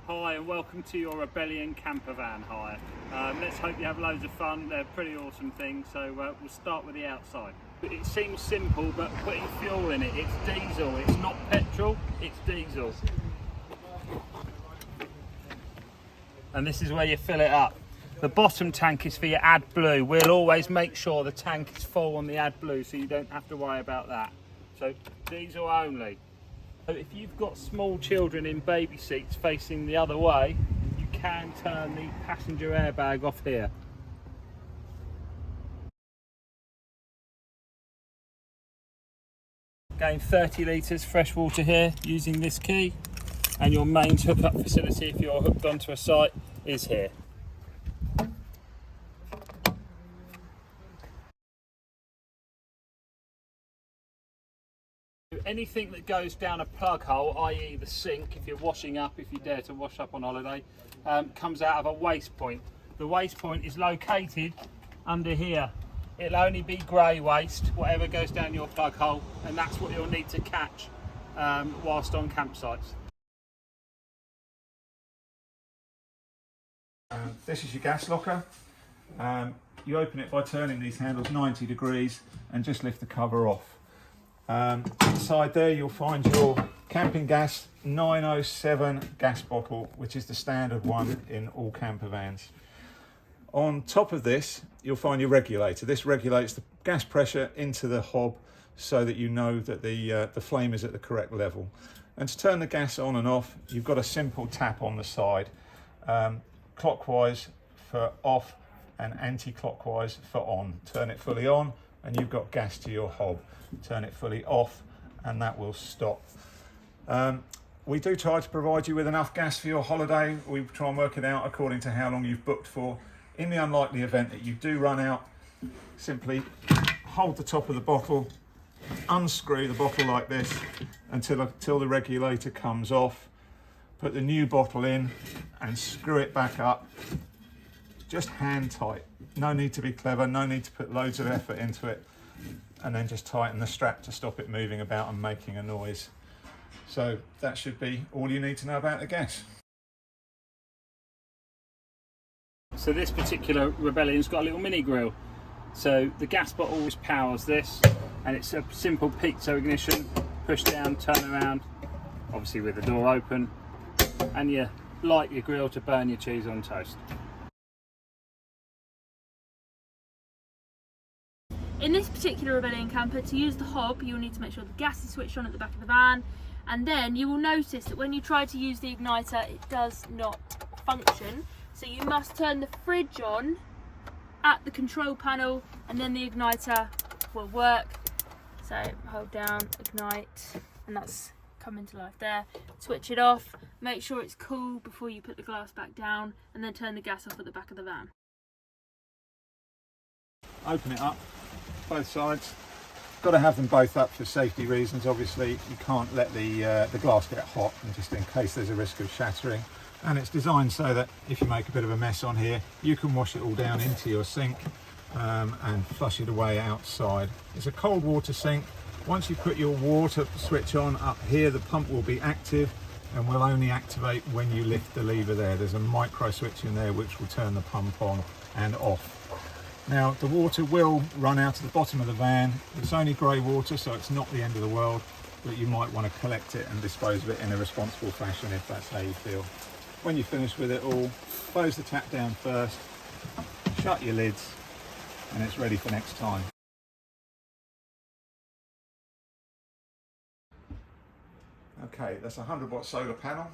Hi and welcome to your Rebellion campervan hire. Let's hope you have loads of fun. They're pretty awesome things, so we'll start with the outside. It seems simple, but putting fuel in it, it's diesel, it's not petrol, it's diesel. And this is where you fill it up. The bottom tank is for your AdBlue. We'll always make sure the tank is full on the AdBlue, so you don't have to worry about that. So diesel only. So if you've got small children in baby seats facing the other way, you can turn the passenger airbag off here. Again, 30 litres fresh water here using this key, and your mains hookup facility if you're hooked onto a site is here. Anything that goes down a plug hole, i.e. the sink, if you're washing up, if you dare to wash up on holiday, comes out of a waste point. The waste point is located under here. It'll only be grey waste, whatever goes down your plug hole, and that's what you'll need to catch whilst on campsites. This is your gas locker. You open it by turning these handles 90 degrees and just lift the cover off. Inside there you'll find your camping gas 907 gas bottle, which is the standard one in all camper vans. On top of this you'll find your regulator. This regulates the gas pressure into the hob so that you know that the flame is at the correct level. And to turn the gas on and off, you've got a simple tap on the side, clockwise for off and anti-clockwise for on. Turn it fully on and you've got gas to your hob. Turn it fully off and that will stop. We do try to provide you with enough gas for your holiday. We try and work it out according to how long you've booked for. In the unlikely event that you do run out, simply hold the top of the bottle, unscrew the bottle like this until the regulator comes off, put the new bottle in and screw it back up. Just hand tight. No need to be clever, no need to put loads of effort into it. And then just tighten the strap to stop it moving about and making a noise. So that should be all you need to know about the gas. So this particular Rebellion's got a little mini grill. So the gas bottle always powers this, and it's a simple piezo ignition, push down, turn around, obviously with the door open, and you light your grill to burn your cheese on toast. In this particular Rebellion camper, to use the hob, you'll need to make sure the gas is switched on at the back of the van, and then you will notice that when you try to use the igniter, it does not function. So you must turn the fridge on at the control panel, and then the igniter will work. So hold down, ignite, and that's come into life there. Switch it off, make sure it's cool before you put the glass back down, and then turn the gas off at the back of the van. Open it up. Both sides. Got to have them both up for safety reasons. Obviously you can't let the glass get hot, and just in case there's a risk of shattering. And it's designed so that if you make a bit of a mess on here, you can wash it all down into your sink and flush it away outside. It's a cold water sink. Once you put your water switch on up here, the pump will be active and will only activate when you lift the lever there. There's a micro switch in there which will turn the pump on and off. Now the water will run out of the bottom of the van. It's only grey water, so it's not the end of the world, but you might want to collect it and dispose of it in a responsible fashion if that's how you feel. When you're finished with it all, close the tap down first, shut your lids, and it's ready for next time. Okay, that's a 100-watt solar panel,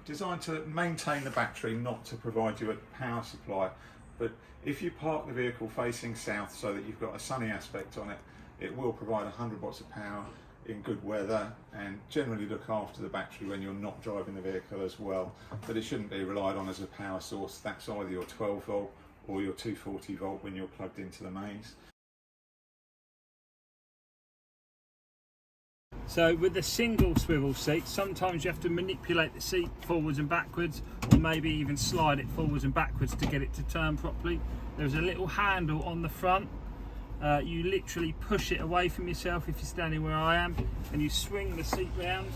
designed to maintain the battery, not to provide you a power supply. But if you park the vehicle facing south so that you've got a sunny aspect on it, it will provide 100 watts of power in good weather and generally look after the battery when you're not driving the vehicle as well. But it shouldn't be relied on as a power source. That's either your 12 volt or your 240 volt when you're plugged into the mains. So with the single swivel seat, sometimes you have to manipulate the seat forwards and backwards, or maybe even slide it forwards and backwards to get it to turn properly. There's a little handle on the front. You literally push it away from yourself if you're standing where I am, and you swing the seat round.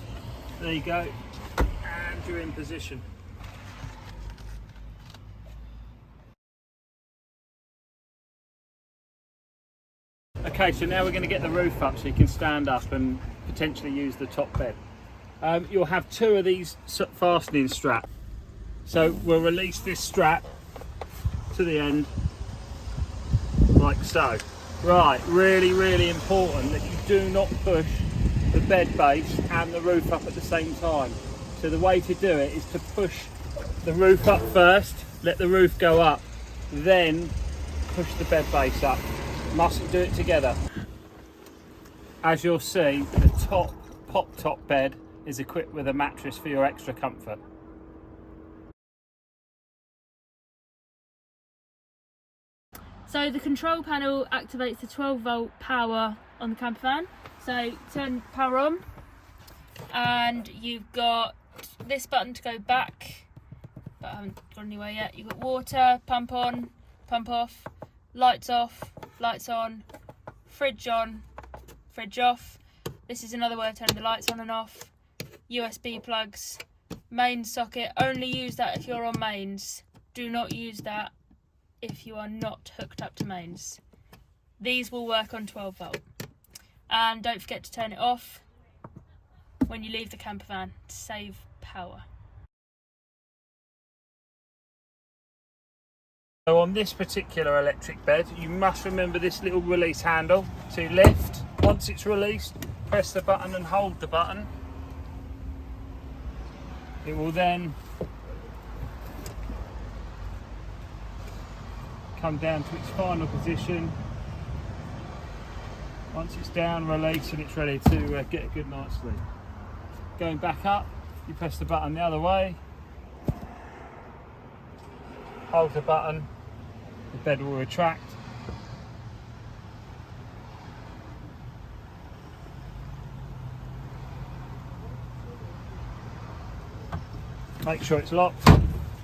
There you go, and you're in position. Okay, so now we're going to get the roof up so you can stand up and potentially use the top bed. You'll have two of these fastening straps. So we'll release this strap to the end, like so. Right, really, really important that you do not push the bed base and the roof up at the same time. So the way to do it is to push the roof up first, let the roof go up, then push the bed base up. Mustn't do it together. As you'll see, the top pop-top bed is equipped with a mattress for your extra comfort. So the control panel activates the 12-volt power on the campervan. So turn power on, and you've got this button to go back, but I haven't gone anywhere yet. You've got water, pump on, pump off, lights off, lights on, fridge on, fridge off. This is another way of turning the lights on and off. USB plugs, main socket. Only use that if you're on mains. Do not use that if you are not hooked up to mains. These will work on 12 volt. And don't forget to turn it off when you leave the campervan to save power. So on this particular electric bed, you must remember this little release handle to lift. Once it's released, press the button and hold the button. It will then come down to its final position. Once it's down, release, and it's ready to get a good night's sleep. Going back up, you press the button the other way, hold the button, the bed will retract. Make sure it's locked,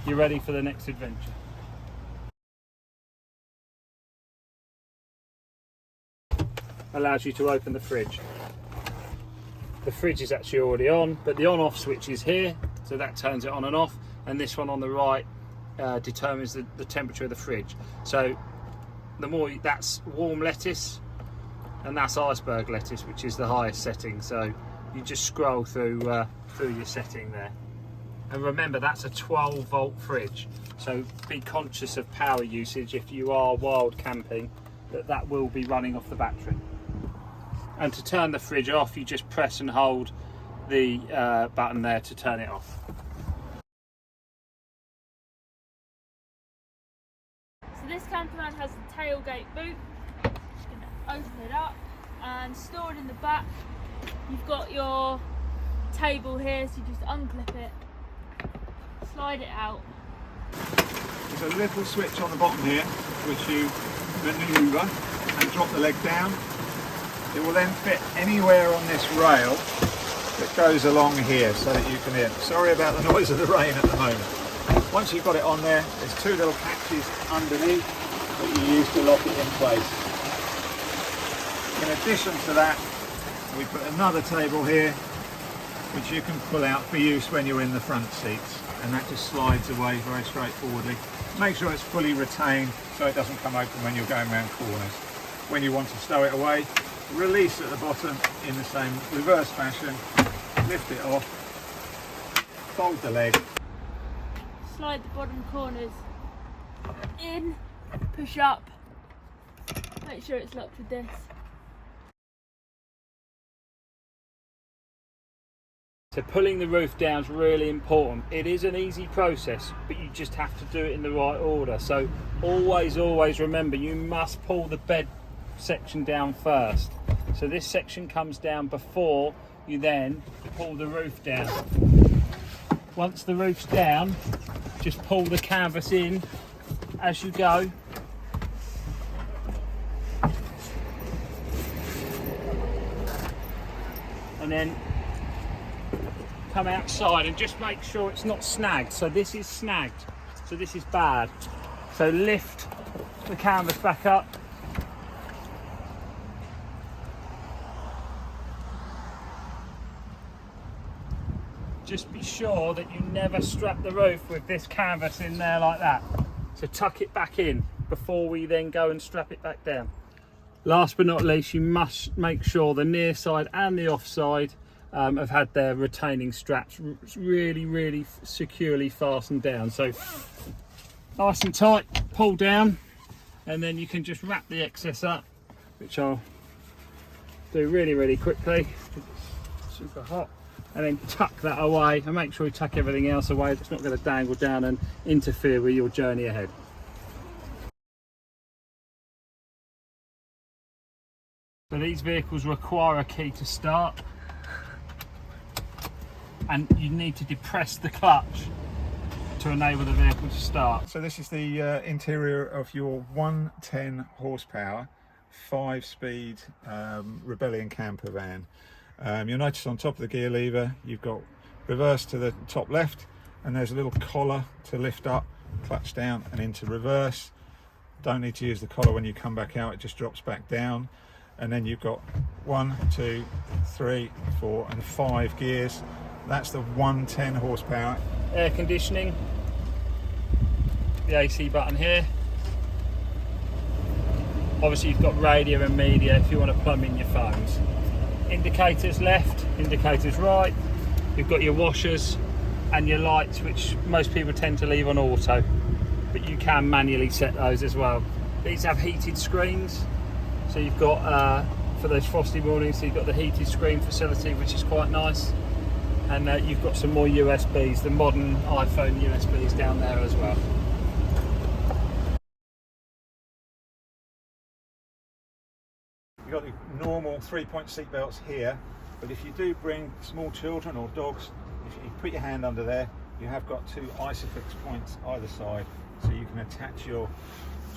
you're ready for the next adventure. Allows you to open the fridge. The fridge is actually already on, but the on-off switch is here, so that turns it on and off, and this one on the right determines the temperature of the fridge. So the more that's warm lettuce, and that's iceberg lettuce, which is the highest setting. So you just scroll through your setting there. And remember, that's a 12 volt fridge, so be conscious of power usage if you are wild camping, that will be running off the battery. And to turn the fridge off, you just press and hold the button there to turn it off. So this campervan has a tailgate boot. Just going to open it up, and stored in the back, you've got your table here, so you just unclip it, slide it out. There's a little switch on the bottom here which you manoeuvre and drop the leg down. It will then fit anywhere on this rail that goes along here so that you can hear. Sorry about the noise of the rain at the moment. Once you've got it on there, there's two little catches underneath that you use to lock it in place. In addition to that, we put another table here which you can pull out for use when you're in the front seats, and that just slides away very straightforwardly. Make sure it's fully retained so it doesn't come open when you're going around corners. When you want to stow it away, release at the bottom in the same reverse fashion, lift it off, fold the leg. Slide the bottom corners in, push up, make sure it's locked with this. So pulling the roof down is really important. It is an easy process, but you just have to do it in the right order. So always remember, you must pull the bed section down first. So this section comes down before you then pull the roof down. Once the roof's down, just pull the canvas in as you go. And then come outside and just make sure it's not snagged. So this is snagged, so this is bad. So lift the canvas back up. Just be sure that you never strap the roof with this canvas in there like that. So tuck it back in before we then go and strap it back down. Last but not least, you must make sure the near side and the off side have had their retaining straps really securely fastened down. So nice and tight, pull down, and then you can just wrap the excess up, which I'll do really quickly. It's super hot. And then tuck that away, and make sure you tuck everything else away that's not going to dangle down and interfere with your journey ahead. So these vehicles require a key to start, and you need to depress the clutch to enable the vehicle to start. So this is the interior of your 110 horsepower 5-speed Rebellion camper van. You'll notice on top of the gear lever you've got reverse to the top left, and there's a little collar to lift up, clutch down and into reverse. Don't need to use the collar when you come back out, it just drops back down. And then you've got 1, 2, 3, 4 and 5 gears. That's the 110 horsepower. Air conditioning, the AC button here. Obviously you've got radio and media if you want to plumb in your phones. Indicators left, indicators right. You've got your washers and your lights, which most people tend to leave on auto, but you can manually set those as well. These have heated screens, so you've got for those frosty mornings, so you've got the heated screen facility, which is quite nice, and you've got some more USBs, the modern iPhone USBs down there as well. You've got the normal 3-point seat belts here, but if you do bring small children or dogs, if you put your hand under there, you have got 2 isofix points either side, so you can attach your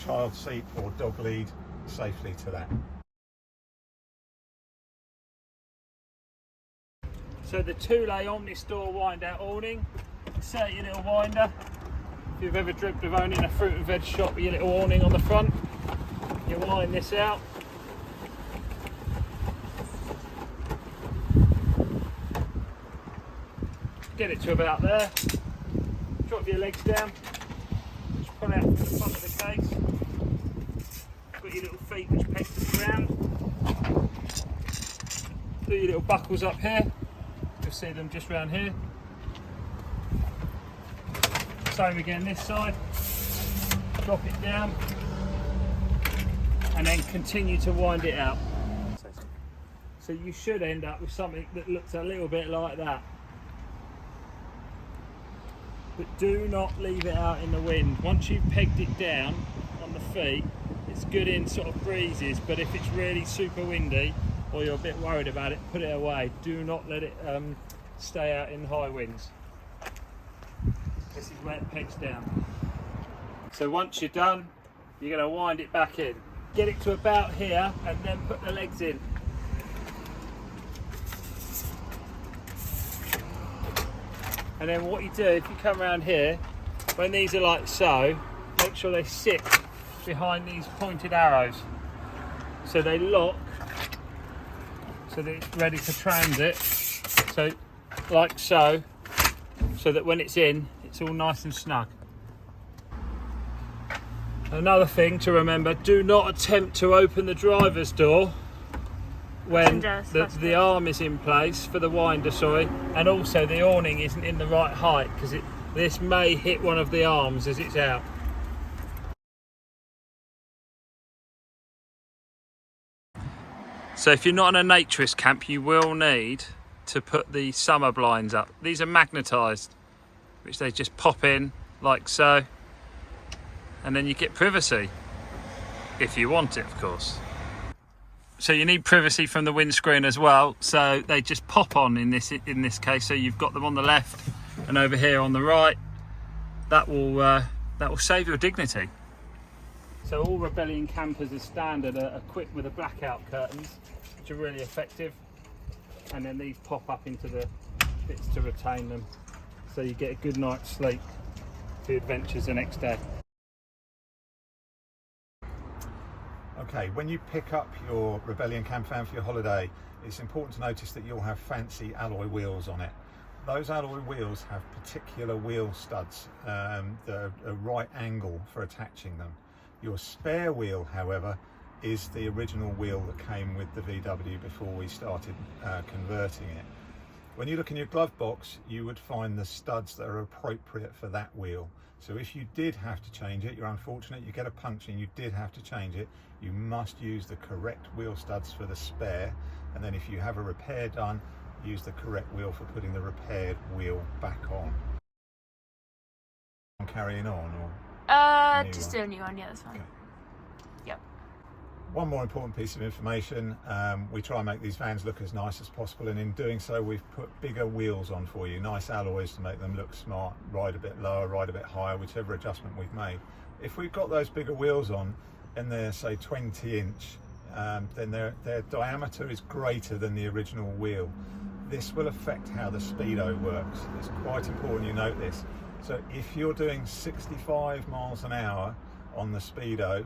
child seat or dog lead safely to that. So the 2-lay Omni-Store wind-out awning, insert your little winder. If you've ever dreamt of owning a fruit and veg shop with your little awning on the front, you wind this out. Get it to about there, drop your legs down, just pull out from the front of the case, got your little feet which peg the ground, do your little buckles up here, you'll see them just around here, same again this side, drop it down and then continue to wind it out. So you should end up with something that looks a little bit like that. But do not leave it out in the wind. Once you've pegged it down on the feet, it's good in sort of breezes, but if it's really super windy or you're a bit worried about it, put it away. Do not let it stay out in high winds. This is where it pegs down. So once you're done, you're going to wind it back in. Get it to about here and then put the legs in. And then what you do, if you come around here, when these are like so, make sure they sit behind these pointed arrows. So they lock, so that it's ready for transit. So, like so, so that when it's in, it's all nice and snug. Another thing to remember, do not attempt to open the driver's door when the arm is in place for the winder, and also the awning isn't in the right height, because this may hit one of the arms as it's out. So if you're not in a naturist camp, you will need to put the summer blinds up. These are magnetised, which they just pop in like so, and then you get privacy, if you want it, of course. So you need privacy from the windscreen as well, so they just pop on in this case. So you've got them on the left and over here on the right. That will save your dignity. So all Rebellion campers as standard are equipped with the blackout curtains, which are really effective, and then these pop up into the bits to retain them, so you get a good night's sleep for your adventures the next day. Okay, when you pick up your Rebellion campervan for your holiday, it's important to notice that you'll have fancy alloy wheels on it. Those alloy wheels have particular wheel studs that are a right angle for attaching them. Your spare wheel, however, is the original wheel that came with the VW before we started converting it. When you look in your glove box, you would find the studs that are appropriate for that wheel. So if you did have to change it, you're unfortunate, you get a puncture and you did have to change it, you must use the correct wheel studs for the spare. And then if you have a repair done, use the correct wheel for putting the repaired wheel back on. I'm carrying on, or? Just do a new one, yeah, that's fine. Okay. Yep. One more important piece of information, we try and make these vans look as nice as possible, and in doing so we've put bigger wheels on for you, nice alloys to make them look smart, ride a bit lower, ride a bit higher, whichever adjustment we've made. If we've got those bigger wheels on and they're say 20 inch, then their diameter is greater than the original wheel. This will affect how the speedo works. It's quite important you note this. So if you're doing 65 miles an hour on the speedo,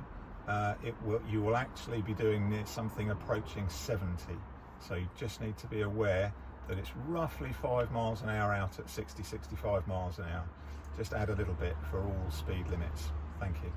you will actually be doing something approaching 70. So you just need to be aware that it's roughly 5 miles an hour out at 60, 65 miles an hour. Just add a little bit for all speed limits. Thank you.